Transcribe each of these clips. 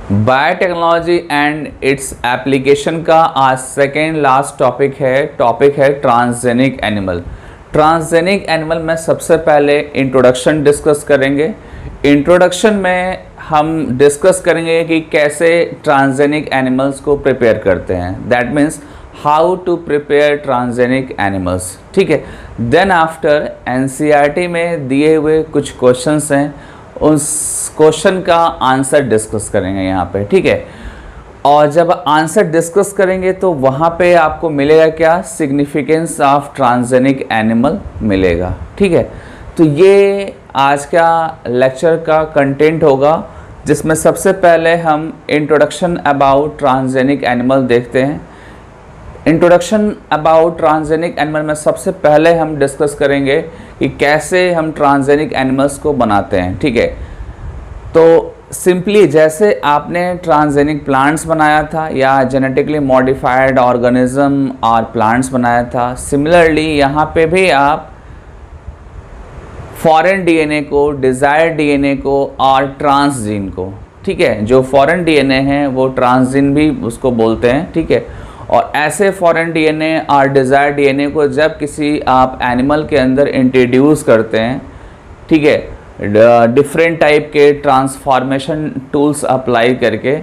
Biotechnology and its application का आज second last topic है ट्रांसजेनिक एनिमल। ट्रांसजेनिक एनिमल में सबसे पहले इंट्रोडक्शन डिस्कस करेंगे। इंट्रोडक्शन में हम डिस्कस करेंगे कि कैसे ट्रांसजेनिक एनिमल्स को प्रिपेयर करते हैं, that means how to prepare transgenic animals. ठीक है, देन आफ्टर एनसीईआरटी में दिए हुए कुछ क्वेश्चंस हैं, उस क्वेश्चन का आंसर डिस्कस करेंगे यहाँ पे। ठीक है, और जब आंसर डिस्कस करेंगे तो वहाँ पे आपको मिलेगा क्या, सिग्निफिकेंस ऑफ ट्रांसजेनिक एनिमल मिलेगा। ठीक है, तो ये आज का लेक्चर का कंटेंट होगा, जिसमें सबसे पहले हम इंट्रोडक्शन अबाउट ट्रांसजेनिक एनिमल देखते हैं। इंट्रोडक्शन अबाउट ट्रांसजेनिक एनिमल में सबसे पहले हम डिस्कस करेंगे कि कैसे हम ट्रांसजेनिक एनिमल्स को बनाते हैं। ठीक है, तो सिंपली जैसे आपने ट्रांसजेनिक प्लांट्स बनाया था या जेनेटिकली मॉडिफाइड ऑर्गेनिज्म और प्लांट्स बनाया था, सिमिलरली यहाँ पे भी आप फॉरेन डीएनए को, डिज़ायर्ड डीएनए को और ट्रांसजीन को, ठीक है, जो फॉरेन डीएनए है वो ट्रांसजीन भी उसको बोलते हैं। ठीक है, और ऐसे फॉरेन डीएनए और डिज़ायर्ड डीएनए को जब किसी आप एनिमल के अंदर इंट्रोड्यूस करते हैं, ठीक है, डिफरेंट टाइप के ट्रांसफॉर्मेशन टूल्स अप्लाई करके,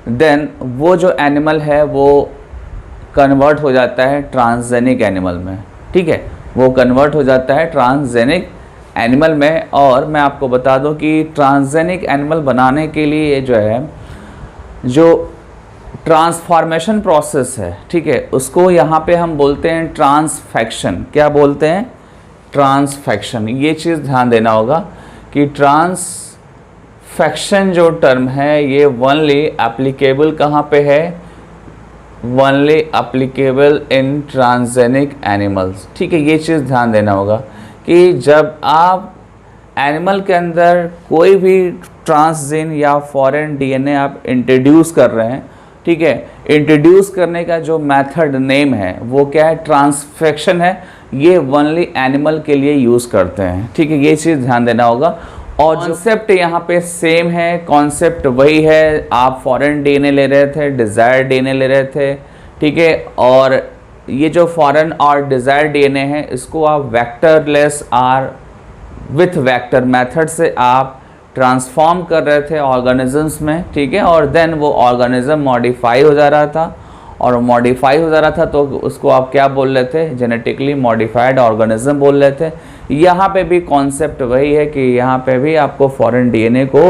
देन वो जो एनिमल है वो कन्वर्ट हो जाता है ट्रांसजेनिक एनिमल में। ठीक है, वो कन्वर्ट हो जाता है ट्रांसजेनिक एनिमल में। और मैं आपको बता दूं कि ट्रांसजेनिक एनिमल बनाने के लिए जो है, जो ट्रांसफॉर्मेशन प्रोसेस है, ठीक है, उसको यहाँ पे हम बोलते हैं ट्रांसफेक्शन। क्या बोलते हैं? ट्रांसफेक्शन। ये चीज़ ध्यान देना होगा कि ट्रांसफेक्शन जो टर्म है ये ओनली एप्लीकेबल कहाँ पे है, only applicable in transgenic animals. ठीक है, ये चीज़ ध्यान देना होगा कि जब आप एनिमल के अंदर कोई भी ट्रांसजीन या फॉरेन डीएनए आप इंट्रोड्यूस कर रहे हैं, ठीक है, इंट्रोड्यूस करने का जो मेथड नेम है वो क्या है, ट्रांसफेक्शन है। ये ओनली एनिमल के लिए यूज़ करते हैं। ठीक है, ये चीज़ ध्यान देना होगा। और कॉन्सेप्ट यहाँ पे सेम है, कॉन्सेप्ट वही है। आप फॉरेन डीएनए ले रहे थे, डिज़ायर्ड डीएनए ले रहे थे, ठीक है, और ये जो फॉरेन और डिज़ायर्ड डीएनए है इसको आप वेक्टरलेस और विथ वेक्टर मेथड से आप ट्रांसफॉर्म कर रहे थे ऑर्गेनिजम्स में। ठीक है, और देन वो ऑर्गेनिज्म मॉडिफाई हो जा रहा था, और मॉडिफाई हो जा रहा था तो उसको आप क्या बोल रहे थे, जेनेटिकली मॉडिफाइड ऑर्गेनिज्म बोल रहे थे। यहाँ पे भी कॉन्सेप्ट वही है कि यहाँ पे भी आपको फॉरेन डीएनए को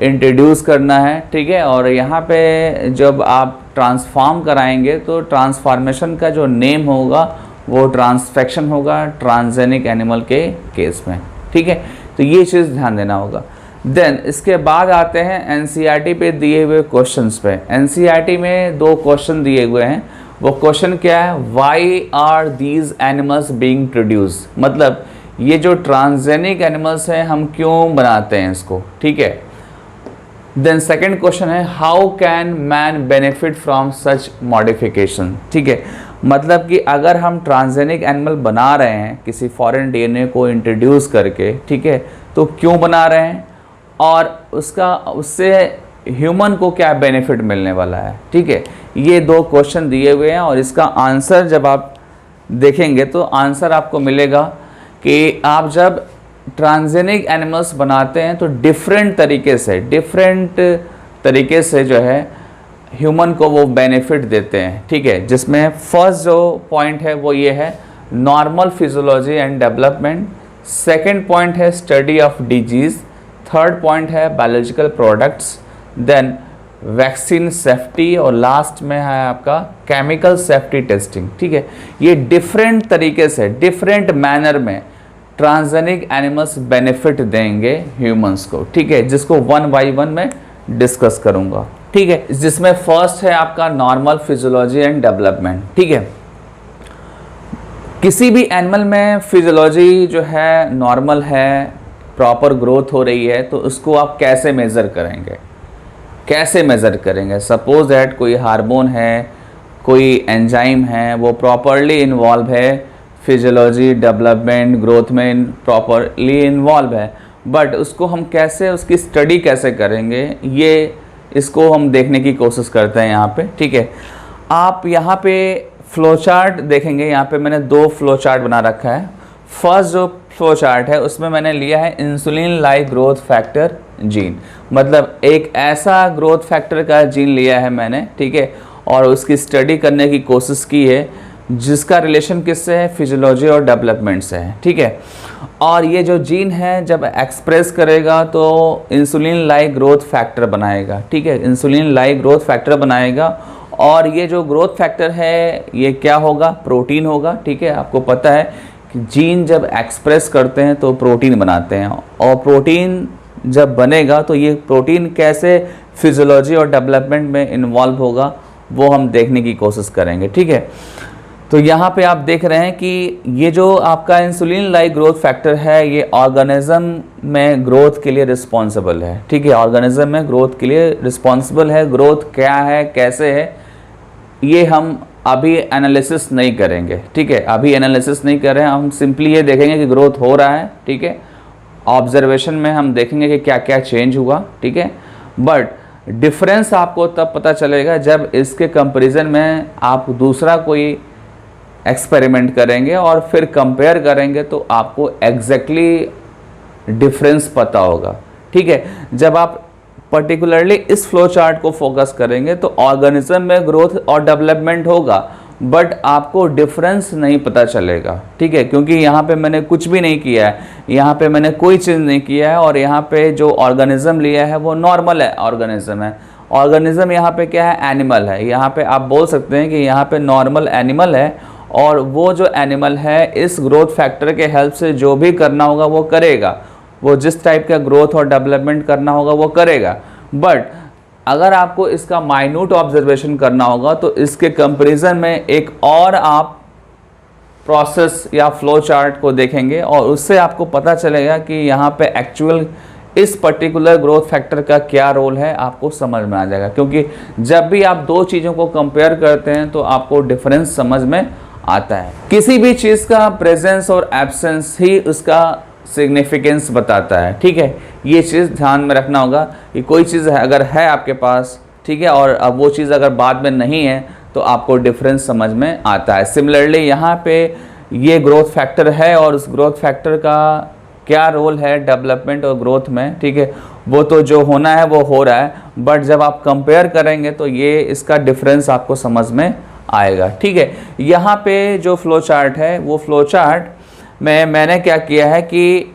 इंट्रोड्यूस करना है। ठीक है, और यहाँ पे जब आप ट्रांसफॉर्म कराएंगे तो ट्रांसफॉर्मेशन का जो नेम होगा वो ट्रांसफेक्शन होगा ट्रांसजेनिक एनिमल के केस में। ठीक है, तो ये चीज़ ध्यान देना होगा। देन इसके बाद आते हैं एनसीईआरटी पे दिए हुए क्वेश्चंस पे। एनसीईआरटी में 2 क्वेश्चन दिए हुए हैं। वो क्वेश्चन क्या है, why are these animals being produce, मतलब ये जो ट्रांसजेनिक एनिमल्स हैं हम क्यों बनाते हैं इसको। ठीक है, देन सेकंड क्वेश्चन है, how can man benefit from such modification. ठीक है, मतलब कि अगर हम ट्रांसजेनिक एनिमल बना रहे हैं किसी फॉरेन डीएनए को इंट्रोड्यूस करके, ठीक है, तो क्यों बना रहे हैं और उससे ह्यूमन को क्या बेनिफिट मिलने वाला है। ठीक है, ये 2 क्वेश्चन दिए हुए हैं और इसका आंसर जब आप देखेंगे तो आंसर आपको मिलेगा कि आप जब ट्रांसजेनिक एनिमल्स बनाते हैं तो डिफरेंट तरीके से जो है ह्यूमन को वो बेनिफिट देते हैं। ठीक है, जिसमें फर्स्ट जो पॉइंट है वो ये है, normal physiology and development. Second point है study of disease. Third point है biological products. Then vaccine safety, और लास्ट में है आपका केमिकल सेफ्टी टेस्टिंग। ठीक है, ये डिफरेंट तरीके से, डिफरेंट मैनर में ट्रांसजेनिक एनिमल्स बेनिफिट देंगे ह्यूमंस को। ठीक है, जिसको 1 बाय 1 में डिस्कस करूंगा। ठीक है, जिसमें फर्स्ट है आपका नॉर्मल फिजियोलॉजी एंड डेवलपमेंट। ठीक है, किसी भी एनिमल में फिजियोलॉजी जो है नॉर्मल है, प्रॉपर ग्रोथ हो रही है, तो उसको आप कैसे मेज़र करेंगे, सपोज दैट कोई हार्मोन है, कोई एंजाइम है, वो प्रॉपरली इन्वॉल्व है फिजियोलॉजी, डेवलपमेंट, ग्रोथ में प्रॉपरली इन्वॉल्व है, बट उसको हम कैसे, उसकी स्टडी कैसे करेंगे, ये इसको हम देखने की कोशिश करते हैं यहाँ पे। ठीक है, आप यहाँ पे फ्लो चार्ट देखेंगे, यहाँ पे मैंने 2 फ्लो चार्ट बना रखा है। फर्स्ट जो फ्लो चार्ट है उसमें मैंने लिया है insulin like growth factor gene, मतलब एक ऐसा ग्रोथ फैक्टर का जीन लिया है मैंने, ठीक है, और उसकी स्टडी करने की कोशिश की है जिसका रिलेशन किससे है, फिजियोलॉजी और डेवलपमेंट से है। ठीक है, और ये जो जीन है जब एक्सप्रेस करेगा तो इंसुलिन लाइक ग्रोथ फैक्टर बनाएगा। ठीक है, इंसुलिन लाइक ग्रोथ फैक्टर बनाएगा, और ये जो ग्रोथ फैक्टर है ये क्या होगा, प्रोटीन होगा। ठीक है, आपको पता है कि जीन जब एक्सप्रेस करते हैं तो प्रोटीन बनाते हैं, और प्रोटीन जब बनेगा तो ये प्रोटीन कैसे फिजियोलॉजी और डेवलपमेंट में इन्वॉल्व होगा वो हम देखने की कोशिश करेंगे। ठीक है, तो यहाँ पे आप देख रहे हैं कि ये जो आपका इंसुलिन लाइक ग्रोथ फैक्टर है ये ऑर्गेनिज्म में ग्रोथ के लिए रिस्पॉन्सिबल है। ठीक है, ऑर्गेनिज्म में ग्रोथ के लिए रिस्पॉन्सिबल है। ग्रोथ क्या है, कैसे है, ये हम अभी एनालिसिस नहीं करेंगे। ठीक है, अभी एनालिसिस नहीं कर रहे हैं, हम सिंपली ये देखेंगे कि ग्रोथ हो रहा है। ठीक है, ऑब्जर्वेशन में हम देखेंगे कि क्या क्या चेंज हुआ। ठीक है, बट डिफरेंस आपको तब पता चलेगा जब इसके कंपैरिजन में आप दूसरा कोई एक्सपेरिमेंट करेंगे और फिर कंपेयर करेंगे तो आपको एग्जैक्टली डिफरेंस पता होगा। ठीक है, जब आप पर्टिकुलरली इस फ्लो चार्ट को फोकस करेंगे तो ऑर्गेनिज्म में ग्रोथ और डेवलपमेंट होगा, बट आपको डिफरेंस नहीं पता चलेगा। ठीक है, क्योंकि यहाँ पे मैंने कुछ भी नहीं किया है, यहाँ पे मैंने कोई चीज़ नहीं किया है, और यहाँ पे जो ऑर्गेनिज्म लिया है वो नॉर्मल है ऑर्गेनिज्म है। ऑर्गेनिज्म यहाँ पे क्या है, एनिमल है। यहाँ पे आप बोल सकते हैं कि यहाँ पे नॉर्मल एनिमल है, और वो जो एनिमल है इस ग्रोथ फैक्टर के हेल्प से जो भी करना होगा वो करेगा, वो जिस टाइप का ग्रोथ और डेवलपमेंट करना होगा वो करेगा। बट अगर आपको इसका माइन्यूट ऑब्जर्वेशन करना होगा तो इसके कंपैरिजन में एक और आप प्रोसेस या फ्लो चार्ट को देखेंगे, और उससे आपको पता चलेगा कि यहाँ पे एक्चुअल इस पर्टिकुलर ग्रोथ फैक्टर का क्या रोल है, आपको समझ में आ जाएगा। क्योंकि जब भी आप 2 चीज़ों को कंपेयर करते हैं तो आपको डिफरेंस समझ में आता है। किसी भी चीज़ का प्रेजेंस और एब्सेंस ही उसका सिग्निफिकेंस बताता है। ठीक है, ये चीज़ ध्यान में रखना होगा कि कोई चीज़ अगर है आपके पास, ठीक है, और अब वो चीज़ अगर बाद में नहीं है तो आपको डिफरेंस समझ में आता है। सिमिलरली यहाँ पे ये ग्रोथ फैक्टर है और उस ग्रोथ फैक्टर का क्या रोल है डेवलपमेंट और ग्रोथ में, ठीक है, वो तो जो होना है वो हो रहा है, बट जब आप कंपेयर करेंगे तो ये इसका डिफरेंस आपको समझ में आएगा। ठीक है, यहाँ पे जो फ्लो चार्ट है वो फ्लो चार्ट में मैंने क्या किया है कि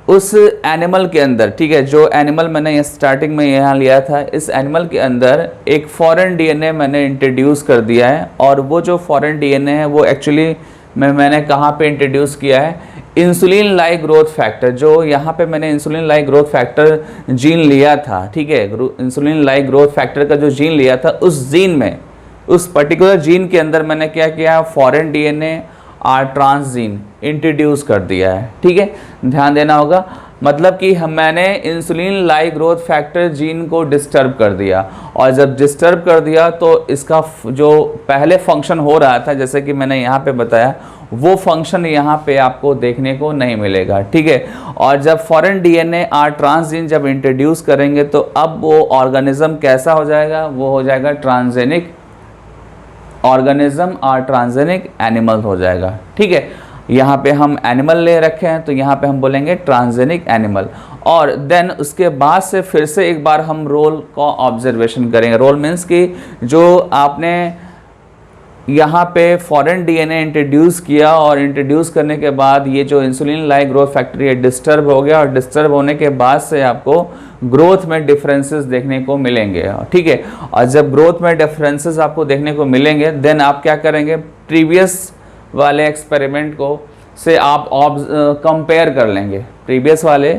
उस एनिमल के अंदर, ठीक है, जो एनिमल मैंने स्टार्टिंग में यहाँ लिया था, इस एनिमल के अंदर एक फॉरेन डीएनए मैंने इंट्रोड्यूस कर दिया है, और वो जो फॉरेन डीएनए है वो एक्चुअली मैंने कहाँ पे इंट्रोड्यूस किया है, इंसुलिन लाइक ग्रोथ फैक्टर, जो यहाँ पे मैंने insulin like growth factor gene लिया था। ठीक है, इंसुलिन लाइक ग्रोथ फैक्टर का जो जीन लिया था उस जीन में, उस पर्टिकुलर जीन के अंदर मैंने क्या किया, foreign DNA or transgene introduce कर दिया है। ठीक है, ध्यान देना होगा, मतलब कि मैंने insulin like growth factor gene को डिस्टर्ब कर दिया, और जब डिस्टर्ब कर दिया तो इसका जो पहले फंक्शन हो रहा था, जैसे कि मैंने यहाँ पे बताया, वो फंक्शन यहाँ पे आपको देखने को नहीं मिलेगा। ठीक है, और जब फॉरेन डीएनए आर ट्रांसजीन जब इंट्रोड्यूस करेंगे तो अब वो ऑर्गेनिज्म कैसा हो जाएगा, वो हो जाएगा ट्रांसजेनिक ऑर्गेनिज्म और ट्रांसजेनिक एनिमल हो जाएगा। ठीक है, यहाँ पे हम एनिमल ले रखे हैं तो यहाँ पे हम बोलेंगे ट्रांसजेनिक एनिमल, और देन उसके बाद से फिर से एक बार हम रोल का ऑब्जर्वेशन करेंगे। रोल मीन्स कि जो आपने यहाँ पे फॉरेन डीएनए इंट्रोड्यूस किया, और इंट्रोड्यूस करने के बाद ये जो इंसुलिन लाइक ग्रोथ फैक्टर ये डिस्टर्ब हो गया, और डिस्टर्ब होने के बाद से आपको ग्रोथ में डिफरेंसेस देखने को मिलेंगे। ठीक है, और जब ग्रोथ में डिफरेंसेस आपको देखने को मिलेंगे, देन आप क्या करेंगे, प्रीवियस वाले एक्सपेरिमेंट को से आप कंपेयर कर लेंगे। प्रीवियस वाले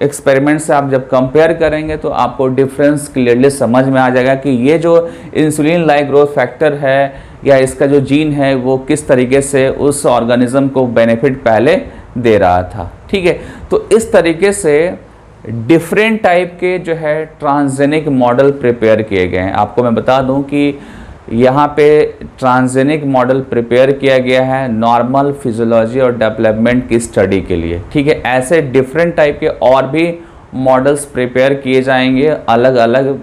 एक्सपेरिमेंट से आप जब कंपेयर करेंगे तो आपको डिफरेंस क्लियरली समझ में आ जाएगा कि ये जो इंसुलिन लाइक ग्रोथ फैक्टर है या इसका जो जीन है वो किस तरीके से उस ऑर्गेनिज्म को बेनिफिट पहले दे रहा था। ठीक है, तो इस तरीके से डिफरेंट टाइप के जो है ट्रांसजेनिक मॉडल प्रिपेयर किए गए हैं। आपको मैं बता दूं कि यहाँ पे ट्रांसजेनिक मॉडल प्रिपेयर किया गया है नॉर्मल फिजियोलॉजी और डेवलपमेंट की स्टडी के लिए। ठीक है, ऐसे डिफरेंट टाइप के और भी मॉडल्स प्रिपेयर किए जाएंगे अलग अलग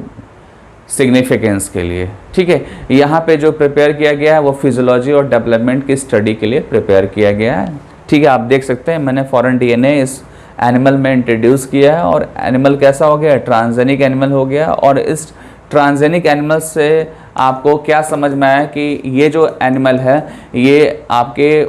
सिग्निफिकेंस के लिए। ठीक है, यहाँ पे जो प्रिपेयर किया गया है वो फिजियोलॉजी और डेवलपमेंट की स्टडी के लिए प्रिपेयर किया गया है। ठीक है, आप देख सकते हैं मैंने फॉरेन डीएनए इस एनिमल में इंट्रोड्यूस किया है और एनिमल कैसा हो गया, ट्रांसजेनिक एनिमल हो गया। और इस ट्रांसजेनिक एनिमल से आपको क्या समझ में आया कि ये जो एनिमल है ये आपके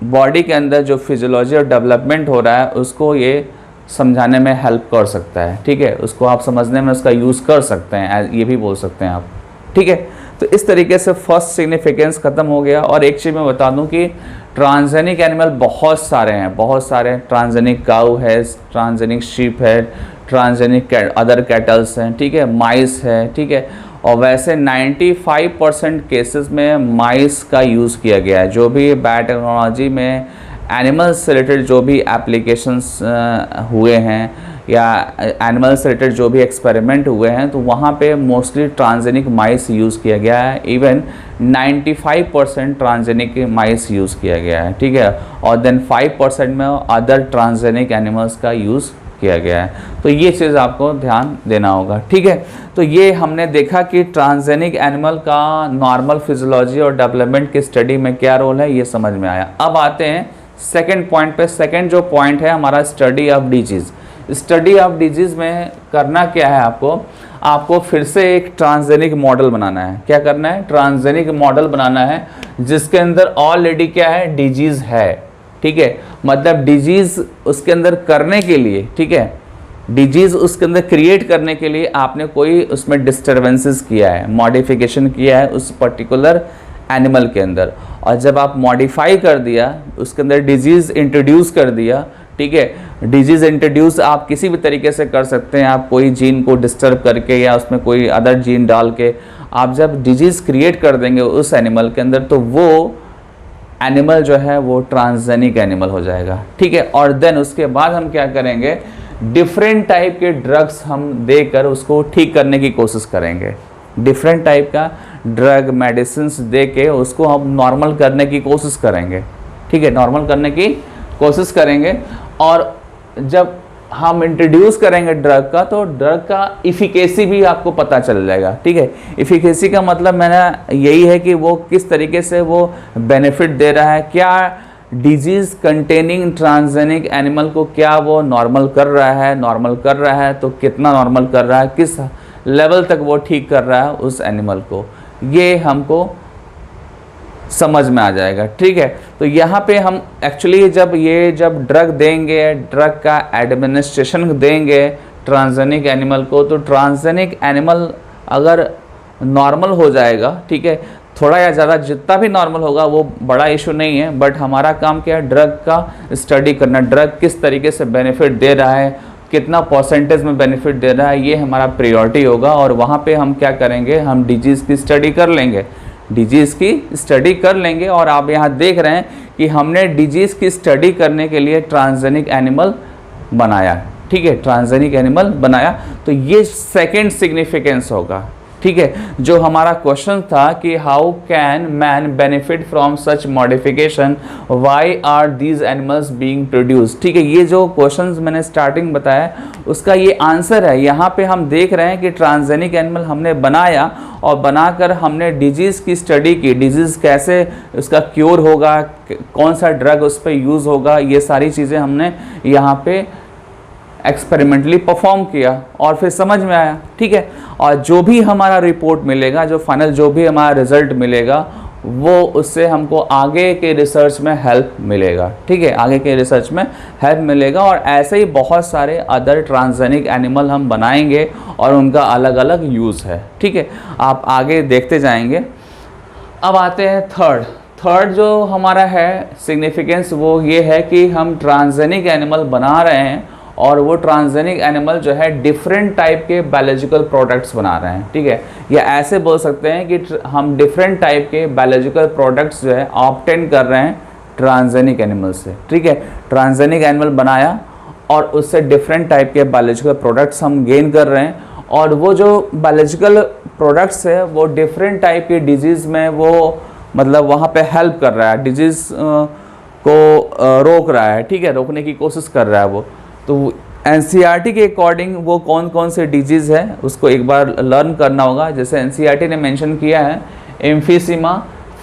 बॉडी के अंदर जो फिजियोलॉजी और डेवलपमेंट हो रहा है उसको ये समझाने में हेल्प कर सकता है। ठीक है, उसको आप समझने में उसका यूज़ कर सकते हैं, ये भी बोल सकते हैं आप। ठीक है, तो इस तरीके से फर्स्ट सिग्निफिकेंस ख़त्म हो गया। और एक चीज़ मैं बता दूं कि ट्रांसजेनिक एनिमल बहुत सारे हैं, बहुत सारे। ट्रांसजेनिक काऊ है, ट्रांसजेनिक शीप है, ट्रांसजेनिक अदर कैटल्स हैं, ठीक है, माइस है। ठीक है, और वैसे 95% केसेस में माइस का यूज़ किया गया है। जो भी बायोटेक्नोलॉजी में एनिमल से रिलेटेड जो भी एप्लीकेशंस हुए हैं या एनिमल से रिलेटेड जो भी एक्सपेरिमेंट हुए हैं तो वहाँ पे मोस्टली ट्रांसजेनिक माइस यूज़ किया गया है। इवन 95% ट्रांसजेनिक माइस यूज़ किया गया है। ठीक है, और देन 5% में अदर ट्रांसजेनिक एनिमल्स का यूज़ किया गया है। तो ये चीज़ आपको ध्यान देना होगा। ठीक है, तो ये हमने देखा कि ट्रांसजेनिक एनिमल का नॉर्मल फिजियोलॉजी और डेवलपमेंट की स्टडी में क्या रोल है, ये समझ में आया। अब आते हैं सेकंड पॉइंट पे। सेकंड जो पॉइंट है हमारा study of disease. Study of disease में करना क्या है, आपको फिर से एक ट्रांसजेनिक मॉडल बनाना है। क्या करना है, ट्रांसजेनिक मॉडल बनाना है जिसके अंदर ऑलरेडी क्या है, डिजीज़ है। ठीक है, मतलब डिजीज़ उसके अंदर करने के लिए, ठीक है, डिजीज़ उसके अंदर क्रिएट करने के लिए आपने कोई उसमें डिस्टर्बेंसेस किया है, मॉडिफिकेशन किया है उस पर्टिकुलर एनिमल के अंदर। और जब आप मॉडिफाई कर दिया, उसके अंदर डिजीज़ इंट्रोड्यूस कर दिया, ठीक है, डिजीज़ इंट्रोड्यूस आप किसी भी तरीके से कर सकते हैं। आप कोई जीन को डिस्टर्ब करके या उसमें कोई अदर जीन डाल के आप जब डिजीज़ क्रिएट कर देंगे उस एनिमल के अंदर तो वो एनिमल जो है वो ट्रांसजेनिक एनिमल हो जाएगा। ठीक है, और देन उसके बाद हम क्या करेंगे, डिफरेंट टाइप के ड्रग्स हम देकर उसको ठीक करने की कोशिश करेंगे। डिफरेंट टाइप का ड्रग मेडिसिन दे के उसको हम नॉर्मल करने की कोशिश करेंगे। ठीक है, नॉर्मल करने की कोशिश करेंगे। और जब हम इंट्रोड्यूस करेंगे ड्रग का तो ड्रग का इफिकेसी भी आपको पता चल जाएगा। ठीक है, इफिकेसी का मतलब मैंने यही है कि वो किस तरीके से वो बेनिफिट दे रहा है, क्या डिजीज़ कंटेनिंग ट्रांसजेनिक एनिमल को क्या वो नॉर्मल कर रहा है तो कितना नॉर्मल कर रहा है, किस लेवल तक वो ठीक कर रहा है उस एनिमल को, ये हमको समझ में आ जाएगा। ठीक है, तो यहाँ पे हम एक्चुअली जब ड्रग देंगे, ड्रग का एडमिनिस्ट्रेशन देंगे ट्रांसजेनिक एनिमल को, तो ट्रांसजेनिक एनिमल अगर नॉर्मल हो जाएगा, ठीक है, थोड़ा या ज़्यादा जितना भी नॉर्मल होगा वो बड़ा इशू नहीं है। बट हमारा काम क्या है, ड्रग का स्टडी करना, ड्रग किस तरीके से बेनिफिट दे रहा है, कितना परसेंटेज में बेनिफिट दे रहा है, ये हमारा प्रायोरिटी होगा। और वहाँ पे हम क्या करेंगे, हम डिजीज़ की स्टडी कर लेंगे, डिजीज़ की स्टडी कर लेंगे। और आप यहाँ देख रहे हैं कि हमने डिजीज़ की स्टडी करने के लिए ट्रांसजेनिक एनिमल बनाया। ठीक है, ट्रांसजेनिक एनिमल बनाया, तो ये सेकंड सिग्निफिकेंस होगा। ठीक है, जो हमारा क्वेश्चन था कि how can man benefit from such modification, why are these animals being produce. ठीक है, ये जो क्वेश्चंस मैंने स्टार्टिंग बताया उसका ये आंसर है। यहाँ पे हम देख रहे हैं कि ट्रांसजेनिक एनिमल हमने बनाया और बनाकर हमने डिजीज़ की स्टडी की, डिजीज़ कैसे उसका क्योर होगा, कौन सा ड्रग उस पर यूज़ होगा, ये सारी चीज़ें हमने यहाँ पे एक्सपेरिमेंटली परफॉर्म किया और फिर समझ में आया। ठीक है, और जो भी हमारा रिपोर्ट मिलेगा, जो फाइनल जो भी हमारा रिजल्ट मिलेगा वो उससे हमको आगे के रिसर्च में हेल्प मिलेगा। ठीक है, आगे के रिसर्च में हेल्प मिलेगा। और ऐसे ही बहुत सारे अदर ट्रांसजेनिक एनिमल हम बनाएंगे और उनका अलग अलग यूज़ है। ठीक है, आप आगे देखते जाएंगे। अब आते हैं थर्ड जो हमारा है सिग्निफिकेंस, वो ये है कि हम ट्रांसजेनिक एनिमल बना रहे हैं और वो ट्रांसजेनिक एनिमल जो है डिफरेंट टाइप के बायोलॉजिकल प्रोडक्ट्स बना रहे हैं। ठीक है, या ऐसे बोल सकते हैं कि हम डिफरेंट टाइप के बायोलॉजिकल प्रोडक्ट्स जो है ऑब्टेन कर रहे हैं ट्रांसजेनिक एनिमल से। ठीक है, ट्रांसजेनिक एनिमल बनाया और उससे डिफरेंट टाइप के बायोलॉजिकल प्रोडक्ट्स हम गेन कर रहे हैं। और वो जो बायोलॉजिकल प्रोडक्ट्स है वो डिफरेंट टाइप की डिजीज़ में वो मतलब वहाँ पे हेल्प कर रहा है, डिजीज़ को रोक रहा है। ठीक है, रोकने की कोशिश कर रहा है वो। तो एनसीईआरटी के अकॉर्डिंग वो कौन कौन से डिजीज़ है उसको एक बार लर्न करना होगा। जैसे एनसीईआरटी ने मेंशन किया है एम्फीसीमा,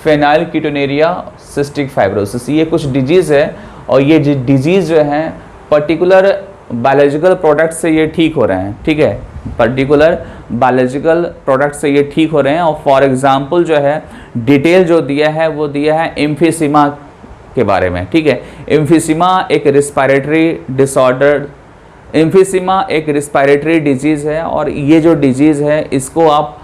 फेनाइलकीटोनुरिया, सिस्टिक फाइब्रोसिस, ये कुछ डिजीज़ है और ये डिजीज़ जो है पर्टिकुलर बायोलॉजिकल प्रोडक्ट से ये ठीक हो रहे हैं। ठीक है, पर्टिकुलर बायोलॉजिकल प्रोडक्ट से ये ठीक हो रहे हैं। और फॉर एग्जांपल जो है डिटेल जो दिया है वो दिया है एम्फीसीमा के बारे में। ठीक है, एम्फीसीमा एक रिस्पायरेटरी डिसऑर्डर, एम्फीसीमा एक रिस्पायरेटरी डिजीज़ है और ये जो डिजीज़ है इसको आप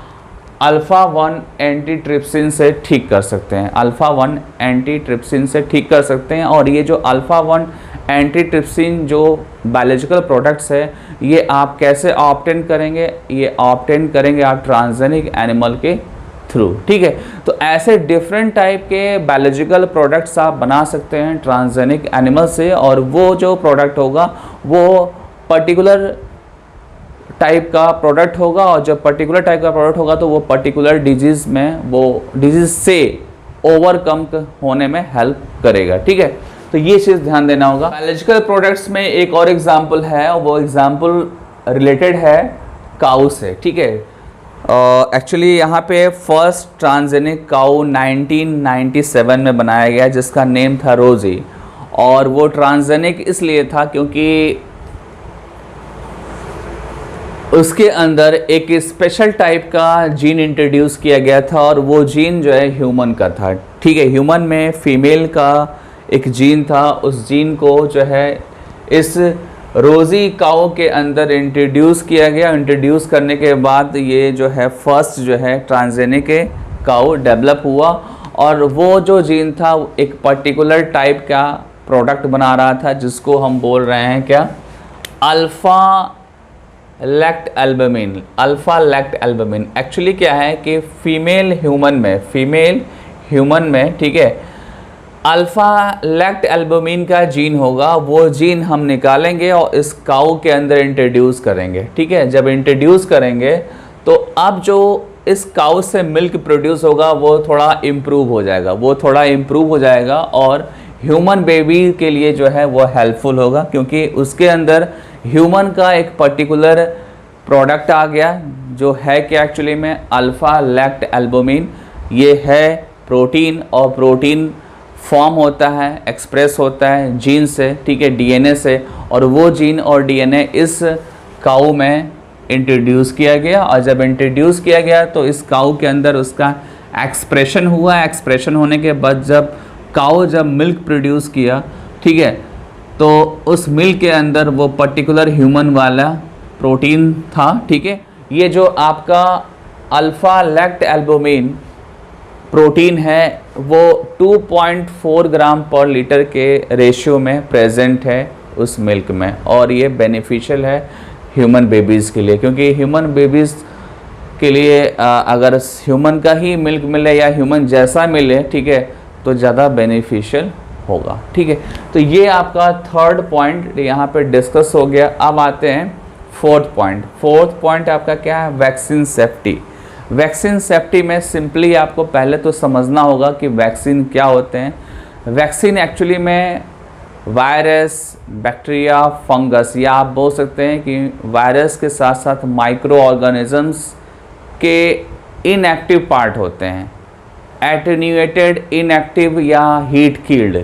अल्फ़ा 1 एंटीट्रिप्सिन से ठीक कर सकते हैं। अल्फ़ा 1 एंटीट्रिप्सिन से ठीक कर सकते हैं। और ये जो अल्फ़ा 1 एंटीट्रिप्सिन जो बायोलॉजिकल प्रोडक्ट्स है ये आप कैसे ऑब्टेन करेंगे, ये ऑब्टेन करेंगे आप ट्रांसजेनिक एनिमल के थ्रू। ठीक है, तो ऐसे डिफरेंट टाइप के बायोलॉजिकल प्रोडक्ट्स आप बना सकते हैं ट्रांसजेनिक एनिमल से। और वो जो प्रोडक्ट होगा वो पर्टिकुलर टाइप का प्रोडक्ट होगा और जब पर्टिकुलर टाइप का प्रोडक्ट होगा तो वो पर्टिकुलर डिजीज़ में, वो डिजीज़ से ओवरकम होने में हेल्प करेगा। ठीक है, तो ये चीज़ ध्यान देना होगा। बायोलॉजिकल प्रोडक्ट्स में एक और एग्जांपल है और वो एग्जांपल रिलेटेड है काऊ से। ठीक है, एक्चुअली यहाँ पे फर्स्ट ट्रांसजेनिक काऊ 1997 में बनाया गया जिसका नेम था रोजी। और वो ट्रांसजेनिक इसलिए था क्योंकि उसके अंदर एक स्पेशल टाइप का जीन इंट्रोड्यूस किया गया था और वो जीन जो है ह्यूमन का था। ठीक है, ह्यूमन में फीमेल का एक जीन था, उस जीन को जो है इस रोज़ी काऊ के अंदर इंट्रोड्यूस किया गया। इंट्रोड्यूस करने के बाद ये जो है फर्स्ट जो है ट्रांसजेनिक काऊ डेवलप हुआ और वो जो जीन था एक पर्टिकुलर टाइप का प्रोडक्ट बना रहा था जिसको हम बोल रहे हैं क्या, alpha lactalbumin. Alpha lactalbumin actually क्या है कि फीमेल ह्यूमन में ठीक है अल्फ़ा लैक्ट एल्बुमिन का जीन होगा। वो जीन हम निकालेंगे और इस काऊ के अंदर इंट्रोड्यूस करेंगे। ठीक है, जब इंट्रोड्यूस करेंगे तो अब जो इस काऊ से मिल्क प्रोड्यूस होगा वो थोड़ा इम्प्रूव हो जाएगा और ह्यूमन बेबी के लिए जो है वो हेल्पफुल होगा क्योंकि उसके अंदर ह्यूमन का एक पर्टिकुलर प्रोडक्ट आ गया जो है कि एक्चुअली में अल्फ़ा लैक्ट एल्बुमिन। ये है प्रोटीन और प्रोटीन फॉर्म होता है, एक्सप्रेस होता है जीन से। ठीक है, डीएनए से, और वो जीन और डीएनए इस काऊ में इंट्रोड्यूस किया गया और जब इंट्रोड्यूस किया गया तो इस काऊ के अंदर उसका एक्सप्रेशन हुआ। एक्सप्रेशन होने के बाद जब काऊ जब मिल्क प्रोड्यूस किया, ठीक है, तो उस मिल्क के अंदर वो पर्टिकुलर ह्यूमन वाला प्रोटीन था। ठीक है, ये जो आपका अल्फ़ा लैक्ट एल्बुमिन प्रोटीन है वो 2.4 ग्राम पर लीटर के रेशियो में प्रेजेंट है उस मिल्क में और ये बेनिफिशियल है ह्यूमन बेबीज़ के लिए क्योंकि ह्यूमन बेबीज़ के लिए अगर ह्यूमन का ही मिल्क मिले या ह्यूमन जैसा मिले, ठीक है, तो ज़्यादा बेनिफिशियल होगा। ठीक है, तो ये आपका थर्ड पॉइंट यहाँ पे डिस्कस हो गया। अब आते हैं फोर्थ पॉइंट आपका क्या है, वैक्सीन सेफ्टी। वैक्सीन सेफ्टी में सिंपली आपको पहले तो समझना होगा कि वैक्सीन क्या होते हैं। वैक्सीन एक्चुअली में वायरस, बैक्टीरिया, फंगस या आप बोल सकते हैं कि वायरस के साथ साथ माइक्रो ऑर्गेनिजम्स के इनएक्टिव पार्ट होते हैं, एटेन्यूएटेड, इनएक्टिव या हीट किल्ड।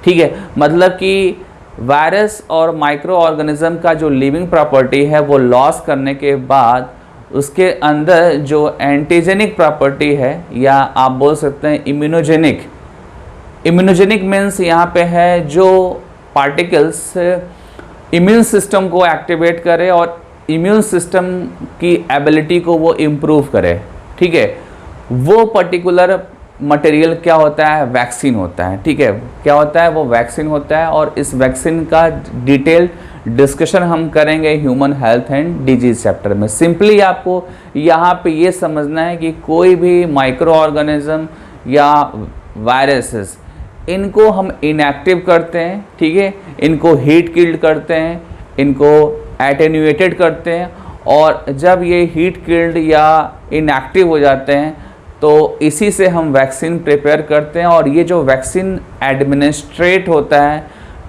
ठीक है, मतलब कि वायरस और माइक्रो ऑर्गेनिज्म का जो लिविंग प्रॉपर्टी है वो लॉस करने के बाद उसके अंदर जो एंटीजेनिक प्रॉपर्टी है या आप बोल सकते हैं इम्यूनोजेनिक मीन्स यहाँ पे है जो पार्टिकल्स इम्यून सिस्टम को एक्टिवेट करे और इम्यून सिस्टम की एबिलिटी को वो इम्प्रूव करे। ठीक है, वो पर्टिकुलर मटेरियल क्या होता है, वैक्सीन होता है। ठीक है, क्या होता है, वो वैक्सीन होता है और इस वैक्सीन का डिटेल डिस्कशन हम करेंगे human health and disease chapter में। सिंपली आपको यहाँ पे ये समझना है कि कोई भी माइक्रो ऑर्गेनिज्म या वायरसेस, इनको हम इनएक्टिव करते हैं। ठीक है, इनको हीट किल्ड करते हैं, इनको एटेन्यूएटेड करते हैं और जब ये हीट किल्ड या इनएक्टिव हो जाते हैं तो इसी से हम वैक्सीन प्रिपेयर करते हैं और ये जो वैक्सीन एडमिनिस्ट्रेट होता है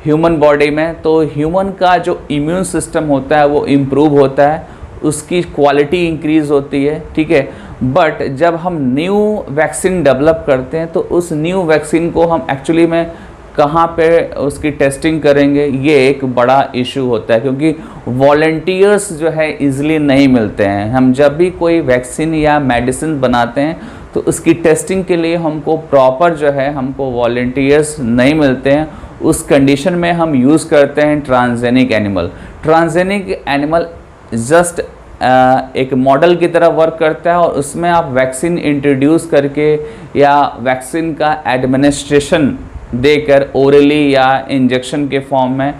ह्यूमन बॉडी में, तो ह्यूमन का जो इम्यून सिस्टम होता है वो इम्प्रूव होता है, उसकी क्वालिटी इंक्रीज़ होती है, ठीक है। बट जब हम न्यू वैक्सीन डेवलप करते हैं तो उस न्यू वैक्सीन को हम एक्चुअली में कहाँ पे उसकी टेस्टिंग करेंगे, ये एक बड़ा इशू होता है, क्योंकि वॉलंटियर्स जो है इजीली नहीं मिलते हैं। हम जब भी कोई वैक्सीन या मेडिसिन बनाते हैं तो उसकी टेस्टिंग के लिए हमको प्रॉपर जो है हमको वॉलंटियर्स नहीं मिलते हैं। उस कंडीशन में हम यूज़ करते हैं transgenic animal. Transgenic animal just एक मॉडल की तरह वर्क करता है, और उसमें आप वैक्सीन इंट्रोड्यूस करके या वैक्सीन का एडमिनिस्ट्रेशन देकर ओरली या इंजेक्शन के फॉर्म में,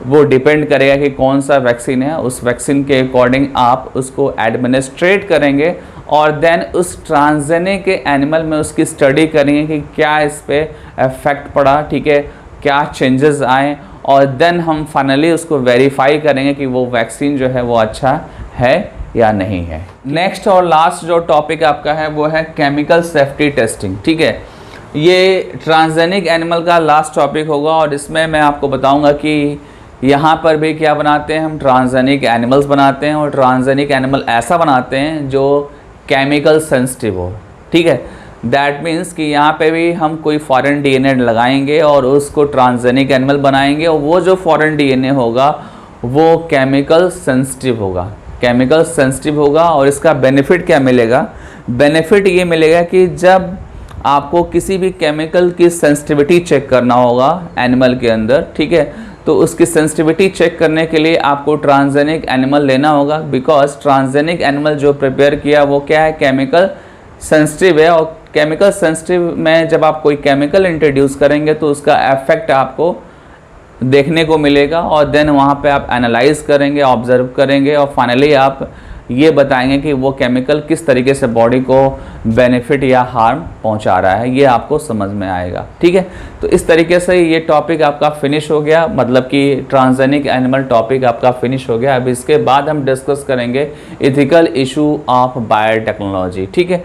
वो डिपेंड करेगा कि कौन सा वैक्सीन है, उस वैक्सीन के अकॉर्डिंग आप उसको एडमिनिस्ट्रेट करेंगे और देन उस ट्रांसजेनिक एनिमल में उसकी स्टडी करेंगे कि क्या इस पर इफेक्ट पड़ा, ठीक है, क्या चेंजेस आए, और देन हम फाइनली उसको वेरीफाई करेंगे कि वो वैक्सीन जो है वो अच्छा है या नहीं है। नेक्स्ट और लास्ट जो टॉपिक आपका है वो है केमिकल सेफ्टी टेस्टिंग, ठीक है। ये ट्रांसजेनिक एनिमल का लास्ट टॉपिक होगा, और इसमें मैं आपको बताऊंगा कि यहाँ पर भी क्या बनाते हैं, हम ट्रांसजेनिक एनिमल्स बनाते हैं, और ट्रांसजेनिक एनिमल ऐसा बनाते हैं जो केमिकल सेंसिटिव हो, ठीक है। दैट मीन्स कि यहाँ पे भी हम कोई फॉरेन डीएनए लगाएंगे और उसको ट्रांसजेनिक एनिमल बनाएंगे, और वो जो फॉरेन डीएनए होगा वो केमिकल सेंसिटिव होगा, केमिकल सेंसिटिव होगा। और इसका बेनिफिट क्या मिलेगा, बेनिफिट ये मिलेगा कि जब आपको किसी भी केमिकल की सेंसिटिविटी चेक करना होगा एनिमल के अंदर, ठीक है, तो उसकी सेंसिटिविटी चेक करने के लिए आपको ट्रांसजेनिक एनिमल लेना होगा, बिकॉज ट्रांसजेनिक एनिमल जो प्रिपेयर किया वो क्या है, केमिकल सेंसिटिव है। और केमिकल सेंसिटिव में जब आप कोई केमिकल इंट्रोड्यूस करेंगे तो उसका इफेक्ट आपको देखने को मिलेगा, और देन वहाँ पे आप एनालाइज करेंगे, ऑब्जर्व करेंगे, और फाइनली आप ये बताएंगे कि वो केमिकल किस तरीके से बॉडी को बेनिफिट या हार्म पहुंचा रहा है, ये आपको समझ में आएगा, ठीक है। तो इस तरीके से ये टॉपिक आपका फिनिश हो गया, मतलब कि ट्रांसजेनिक एनिमल टॉपिक आपका फिनिश हो गया। अब इसके बाद हम डिस्कस करेंगे एथिकल इशू ऑफ बायोटेक्नोलॉजी, ठीक है।